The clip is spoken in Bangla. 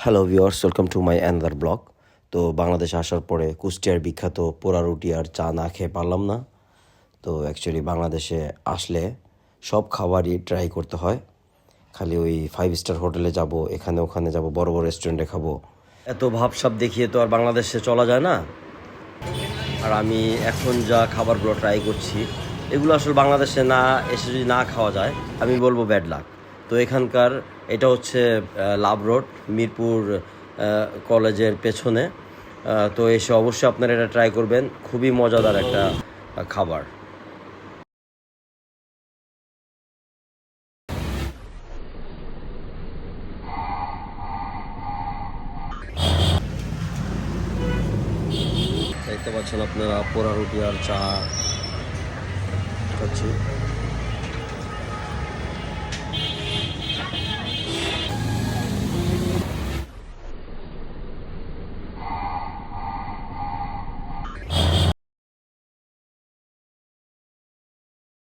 Hello viewers, welcome to my another blog. তো বাংলাদেশে আসার পরে কুষ্টিয়ার বিখ্যাত পোড়া রুটি আর চা না খেয়ে পারলাম না। তো অ্যাকচুয়ালি বাংলাদেশে আসলে সব খাবারই ট্রাই করতে হয়। খালি ওই 5 স্টার হোটেলে যাব, এখানে ওখানে যাব, বড় বড় রেস্টুরেন্টে খাবো, এত ভাবসাব দেখিয়ে তো আর বাংলাদেশে চলা যায় না। আর আমি এখন যা খাবারগুলো ট্রাই করছি, এগুলো আসলে বাংলাদেশে না এসে যদি না খাওয়া যায়, আমি বলবো ব্যাড লাক। তো এখানকার এটা হচ্ছে লাভ রোড, মিরপুর কলেজের পেছনে। তো এসে অবশ্যই আপনারা এটা ট্রাই করবেন, খুবই মজাদার একটা খাবার। দেখতে পাচ্ছেন আপনারা পোড়া রুটি আর চা খাচ্ছি।